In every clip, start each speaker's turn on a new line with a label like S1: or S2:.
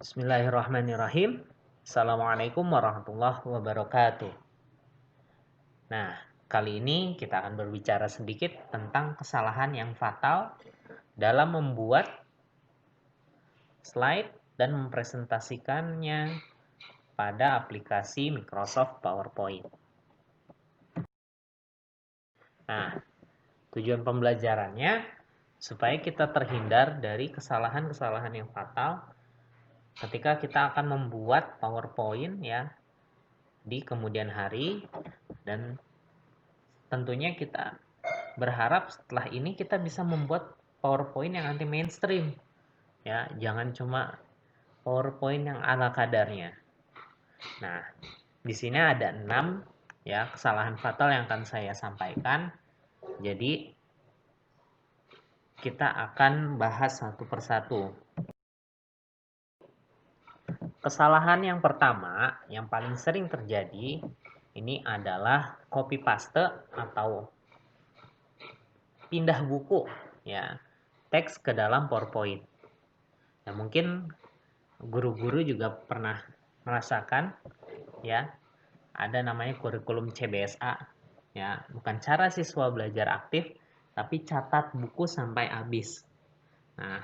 S1: Bismillahirrahmanirrahim. Assalamualaikum warahmatullahi wabarakatuh. Nah, kali ini kita akan berbicara sedikit tentang kesalahan yang fatal dalam membuat slide dan mempresentasikannya pada aplikasi Microsoft PowerPoint. Nah, tujuan pembelajarannya supaya kita terhindar dari kesalahan-kesalahan yang fatal ketika kita akan membuat PowerPoint ya di kemudian hari, dan tentunya kita berharap setelah ini kita bisa membuat PowerPoint yang anti mainstream ya, jangan cuma PowerPoint yang ala kadarnya. Nah, di sini ada 6 ya kesalahan fatal yang akan saya sampaikan. Jadi kita akan bahas satu persatu. Kesalahan yang pertama yang paling sering terjadi ini adalah copy paste atau pindah buku ya teks ke dalam PowerPoint. Nah, mungkin guru-guru juga pernah merasakan ya, ada namanya kurikulum CBSA ya, bukan cara siswa belajar aktif tapi catat buku sampai habis. Nah,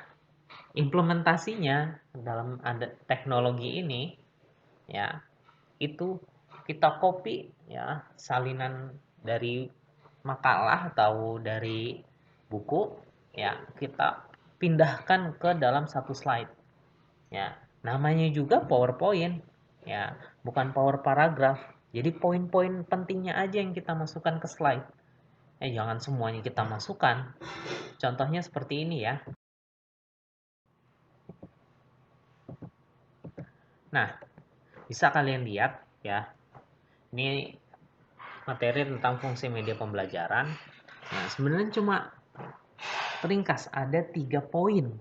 S1: implementasinya dalam ada teknologi ini ya, itu kita copy ya salinan dari makalah atau dari buku ya, kita pindahkan ke dalam satu slide ya, namanya juga PowerPoint ya, bukan power paragraph. Jadi poin-poin pentingnya aja yang kita masukkan ke slide, jangan semuanya kita masukkan. Contohnya seperti ini ya. Nah, bisa kalian lihat ya, ini materi tentang fungsi media pembelajaran. Nah, sebenarnya cuma ringkas ada 3 poin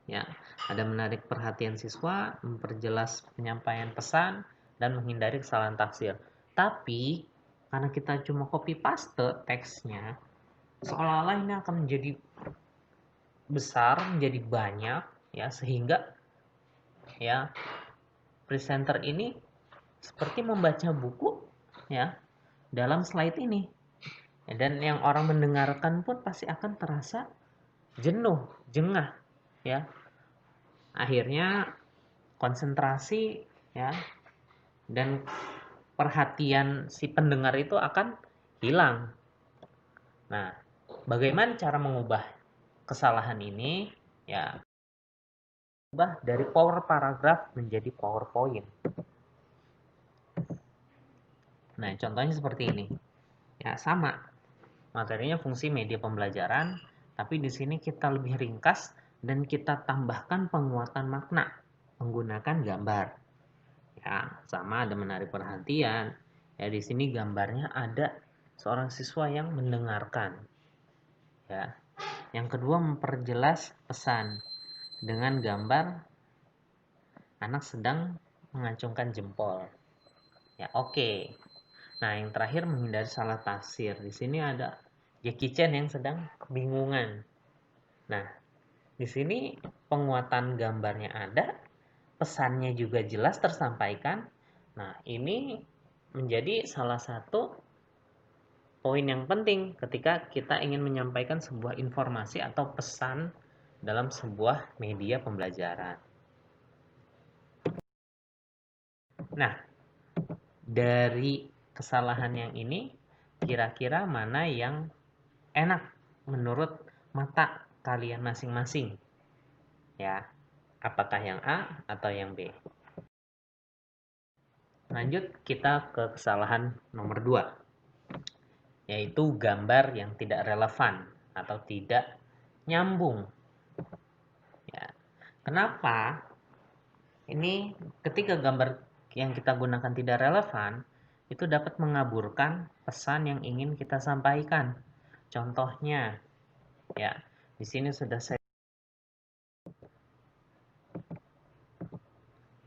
S1: ya. Ada menarik perhatian siswa, memperjelas penyampaian pesan, dan menghindari kesalahan tafsir. Tapi karena kita cuma copy paste teksnya, seolah-olah ini akan menjadi besar, menjadi banyak ya, sehingga ya presenter ini seperti membaca buku ya dalam slide ini. Dan yang orang mendengarkan pun pasti akan terasa jenuh, jengah ya. Akhirnya konsentrasi ya dan perhatian si pendengar itu akan hilang. Nah, bagaimana cara mengubah kesalahan ini? Ya, ubah dari power paragraph menjadi PowerPoint. Nah, contohnya seperti ini. Ya, sama. Materinya fungsi media pembelajaran, tapi di sini kita lebih ringkas dan kita tambahkan penguatan makna menggunakan gambar. Ya, sama ada menarik perhatian. Ya, di sini gambarnya ada seorang siswa yang mendengarkan. Ya. Yang kedua, memperjelas pesan dengan gambar anak sedang mengacungkan jempol. Ya, oke. Nah, yang terakhir menghindari salah tafsir. Di sini ada Jackie Chan yang sedang kebingungan. Nah, di sini penguatan gambarnya ada, pesannya juga jelas tersampaikan. Nah, ini menjadi salah satu poin yang penting ketika kita ingin menyampaikan sebuah informasi atau pesan dalam sebuah media pembelajaran. Nah, dari kesalahan yang ini, kira-kira mana yang enak menurut mata kalian masing-masing? Ya, apakah yang A atau yang B? Lanjut kita ke kesalahan nomor 2, yaitu gambar yang tidak relevan atau tidak nyambung. Ya. Kenapa? Ini ketika gambar yang kita gunakan tidak relevan, itu dapat mengaburkan pesan yang ingin kita sampaikan. Contohnya, ya, di sini sudah saya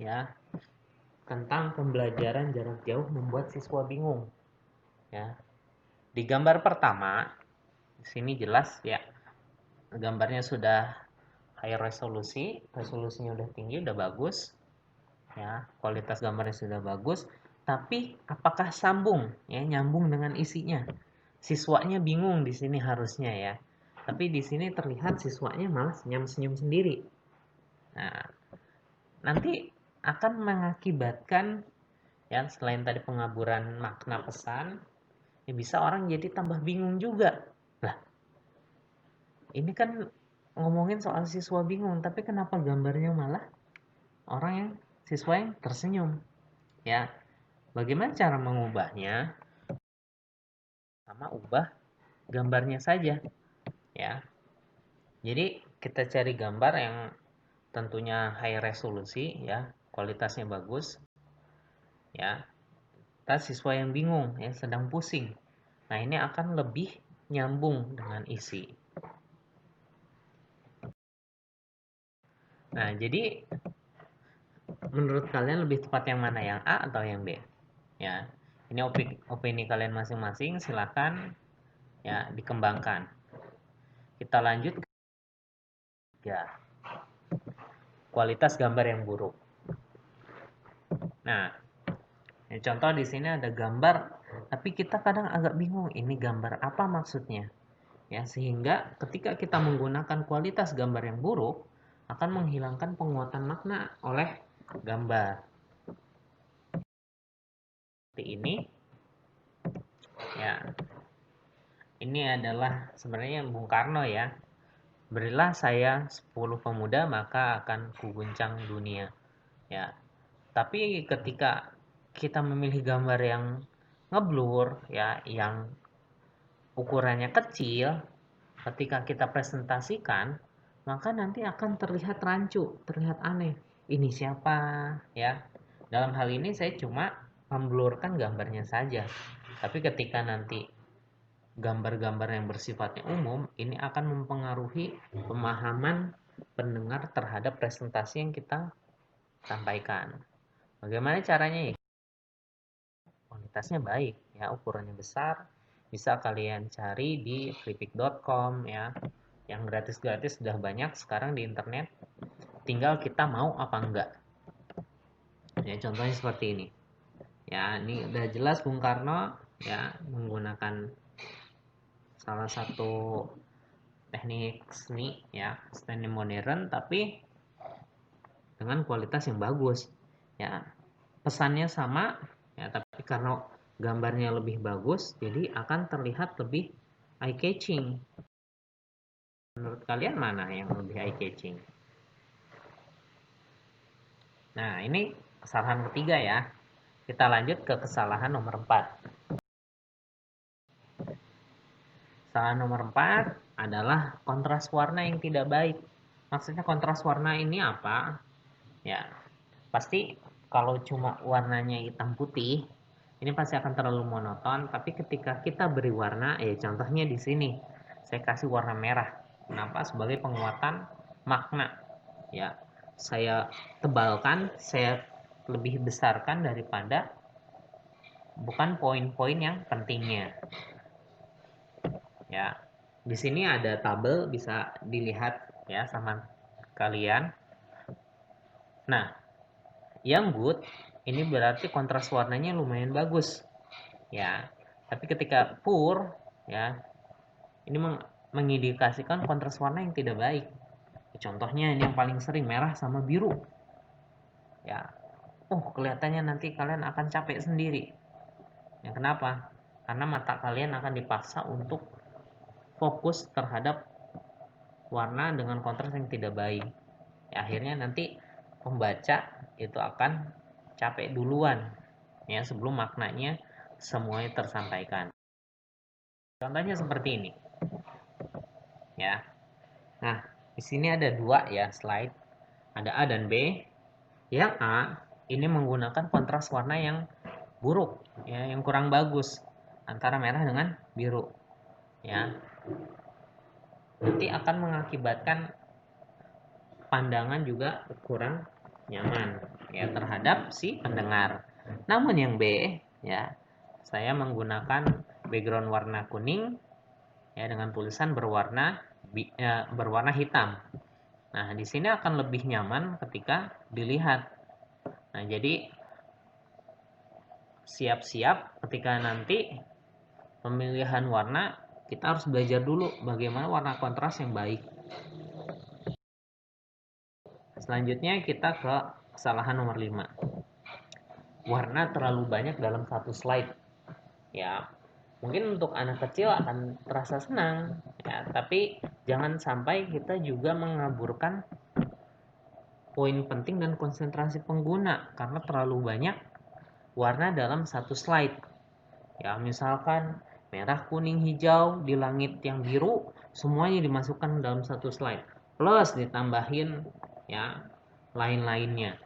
S1: ya tentang pembelajaran jarak jauh membuat siswa bingung. Ya, di gambar pertama, di sini jelas ya, gambarnya sudah high resolusi, resolusinya udah tinggi, udah bagus, ya, kualitas gambarnya sudah bagus, tapi apakah sambung, ya, nyambung dengan isinya? Siswanya bingung di sini harusnya ya, tapi di sini terlihat siswanya malah senyum-senyum sendiri. Nah, nanti akan mengakibatkan, ya, selain tadi pengaburan makna pesan, ya bisa orang jadi tambah bingung juga. Lah, ini kan ngomongin soal siswa bingung, tapi kenapa gambarnya malah orang yang siswa yang tersenyum? Ya, bagaimana cara mengubahnya? Sama ubah gambarnya saja, ya. Jadi kita cari gambar yang tentunya high resolusi, ya, kualitasnya bagus, ya. Kita siswa yang bingung, ya, sedang pusing. Nah, ini akan lebih nyambung dengan isi. Nah, jadi menurut kalian lebih tepat yang mana, yang A atau yang B? Ya, ini opini kalian masing-masing, silakan ya dikembangkan. Kita lanjut ke 3. Kualitas gambar yang buruk. Nah, contoh di sini ada gambar, tapi kita kadang agak bingung ini gambar apa maksudnya. Ya, sehingga ketika kita menggunakan kualitas gambar yang buruk akan menghilangkan penguatan makna oleh gambar. Seperti ini. Ya. Ini adalah sebenarnya Bung Karno ya. Berilah saya 10 pemuda maka akan kuguncang dunia. Ya. Tapi ketika kita memilih gambar yang ngeblur ya, yang ukurannya kecil, ketika kita presentasikan, maka nanti akan terlihat rancu, terlihat aneh. Ini siapa ya? Dalam hal ini saya cuma memblurkan gambarnya saja. Tapi ketika nanti gambar-gambar yang bersifatnya umum, ini akan mempengaruhi pemahaman pendengar terhadap presentasi yang kita sampaikan. Bagaimana caranya ya? Kualitasnya baik ya, ukurannya besar. Bisa kalian cari di flipik.com ya. Yang gratis-gratis sudah banyak sekarang di internet. Tinggal kita mau apa enggak. Ya, contohnya seperti ini. Ya, ini udah jelas Bung Karno ya menggunakan salah satu teknik seni ya, seni modern tapi dengan kualitas yang bagus. Ya, pesannya sama ya, tapi karena gambarnya lebih bagus jadi akan terlihat lebih eye catching. Menurut kalian mana yang lebih eye catching? Nah, ini kesalahan ketiga ya. Kita lanjut ke kesalahan nomor 4. Kesalahan nomor 4 adalah kontras warna yang tidak baik. Maksudnya kontras warna ini apa? Ya, pasti kalau cuma warnanya hitam putih, ini pasti akan terlalu monoton. Tapi ketika kita beri warna, ya contohnya di sini, saya kasih warna merah. Kenapa? Sebagai penguatan makna. Ya, saya tebalkan, saya lebih besarkan daripada bukan poin-poin yang pentingnya. Ya, di sini ada tabel bisa dilihat ya sama kalian. Nah, yang good ini berarti kontras warnanya lumayan bagus. Ya. Tapi ketika poor ya, ini mengindikasikan kontras warna yang tidak baik. Contohnya ini yang paling sering merah sama biru. Ya. Kelihatannya nanti kalian akan capek sendiri. Ya, kenapa? Karena mata kalian akan dipaksa untuk fokus terhadap warna dengan kontras yang tidak baik. Ya, akhirnya nanti pembaca itu akan capek duluan ya sebelum maknanya semuanya tersampaikan. Contohnya seperti ini. Ya. Nah, di sini ada dua ya slide. Ada A dan B. Yang A ini menggunakan kontras warna yang buruk ya, yang kurang bagus antara merah dengan biru. Ya. Nanti akan mengakibatkan pandangan juga kurang nyaman ya terhadap si pendengar. Namun yang B ya, saya menggunakan background warna kuning ya dengan tulisan berwarna hitam. Nah, di sini akan lebih nyaman ketika dilihat. Nah, jadi siap-siap ketika nanti pemilihan warna, kita harus belajar dulu bagaimana warna kontras yang baik. Selanjutnya kita ke kesalahan nomor 5. Warna terlalu banyak dalam satu slide. Ya, mungkin untuk anak kecil akan terasa senang, ya, tapi jangan sampai kita juga mengaburkan poin penting dan konsentrasi pengguna karena terlalu banyak warna dalam satu slide. Ya, misalkan merah, kuning, hijau di langit yang biru, semuanya dimasukkan dalam satu slide. Plus ditambahin ya lain-lainnya.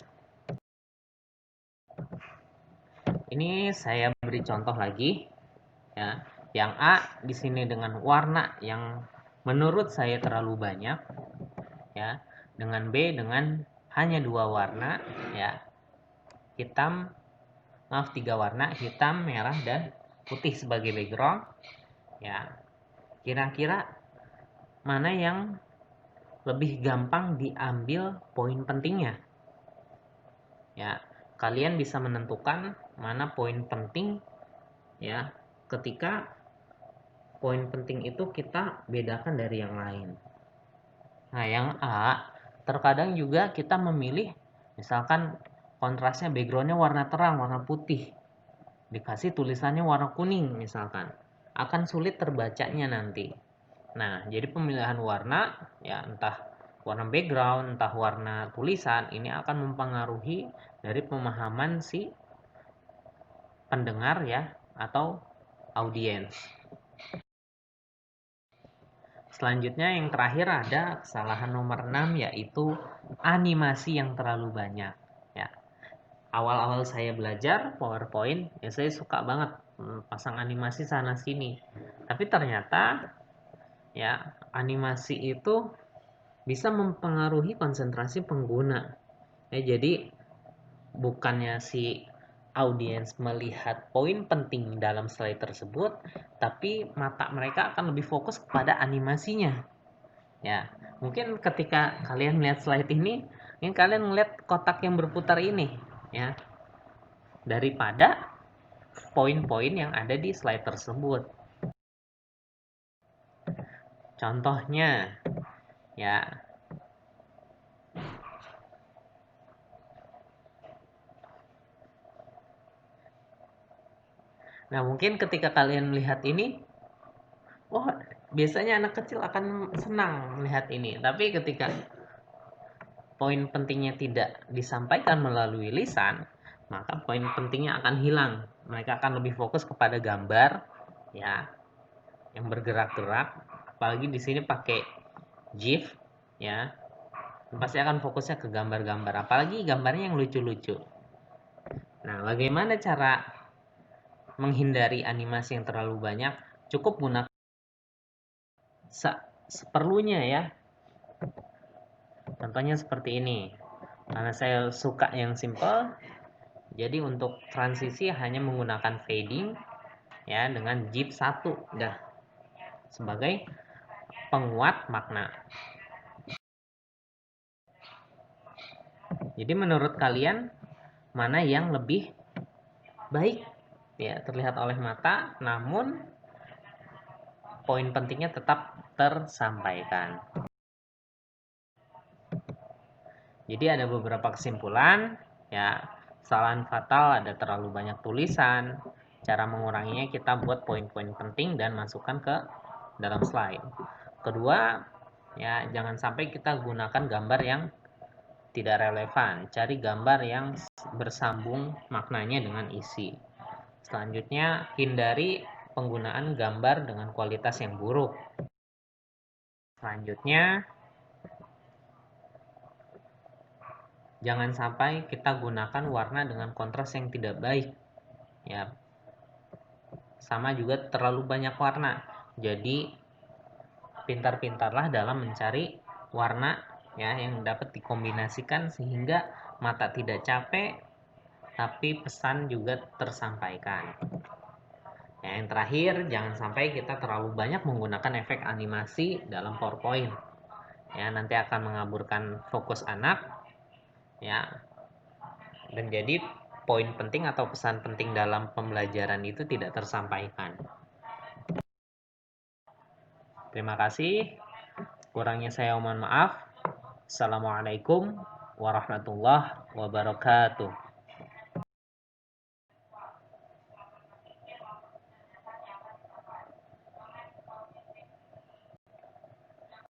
S1: Ini saya beri contoh lagi ya. Yang A di sini dengan warna yang menurut saya terlalu banyak ya. Dengan B dengan hanya 2 warna ya. Hitam, maaf 3 warna, hitam, merah dan putih sebagai background. Ya. Kira-kira mana yang lebih gampang diambil poin pentingnya? Ya, kalian bisa menentukan mana poin penting ya ketika poin penting itu kita bedakan dari yang lain. Nah, yang A, terkadang juga kita memilih misalkan kontrasnya backgroundnya warna terang, warna putih. Dikasih tulisannya warna kuning misalkan. Akan sulit terbacanya nanti. Nah, jadi pemilihan warna ya entah warna background, entah warna tulisan ini akan mempengaruhi dari pemahaman si pendengar ya atau audiens. Selanjutnya yang terakhir ada kesalahan nomor 6 yaitu animasi yang terlalu banyak. Ya, awal-awal saya belajar PowerPoint ya saya suka banget pasang animasi sana sini. Tapi ternyata ya animasi itu bisa mempengaruhi konsentrasi pengguna. Ya, jadi bukannya si audiens melihat poin penting dalam slide tersebut, tapi mata mereka akan lebih fokus kepada animasinya. Ya, mungkin ketika kalian melihat slide ini kalian melihat kotak yang berputar ini, ya, daripada poin-poin yang ada di slide tersebut. Contohnya, ya, nah mungkin ketika kalian melihat ini, oh, biasanya anak kecil akan senang melihat ini, tapi ketika poin pentingnya tidak disampaikan melalui lisan, maka poin pentingnya akan hilang. Mereka akan lebih fokus kepada gambar, ya, yang bergerak-gerak. Apalagi di sini pakai GIF, ya, pasti akan fokusnya ke gambar-gambar. Apalagi gambarnya yang lucu-lucu. Nah, bagaimana cara menghindari animasi yang terlalu banyak? Cukup gunakan seperlunya ya. Contohnya seperti ini. Karena saya suka yang simple, jadi untuk transisi hanya menggunakan fading ya dengan GIF 1 dah sebagai penguat makna. Jadi menurut kalian mana yang lebih baik ya terlihat oleh mata namun poin pentingnya tetap tersampaikan. Jadi ada beberapa kesimpulan ya. Kesalahan fatal ada terlalu banyak tulisan. Cara menguranginya kita buat poin-poin penting dan masukkan ke dalam slide. Kedua, ya jangan sampai kita gunakan gambar yang tidak relevan. Cari gambar yang bersambung maknanya dengan isi. Selanjutnya, hindari penggunaan gambar dengan kualitas yang buruk. Selanjutnya, jangan sampai kita gunakan warna dengan kontras yang tidak baik. Ya. Sama juga terlalu banyak warna. Jadi pintar-pintarlah dalam mencari warna ya yang dapat dikombinasikan sehingga mata tidak capek tapi pesan juga tersampaikan. Ya, yang terakhir, jangan sampai kita terlalu banyak menggunakan efek animasi dalam PowerPoint. Ya, nanti akan mengaburkan fokus anak. Ya, dan jadi poin penting atau pesan penting dalam pembelajaran itu tidak tersampaikan. Terima kasih. Kurangnya saya mohon maaf. Assalamualaikum warahmatullahi wabarakatuh.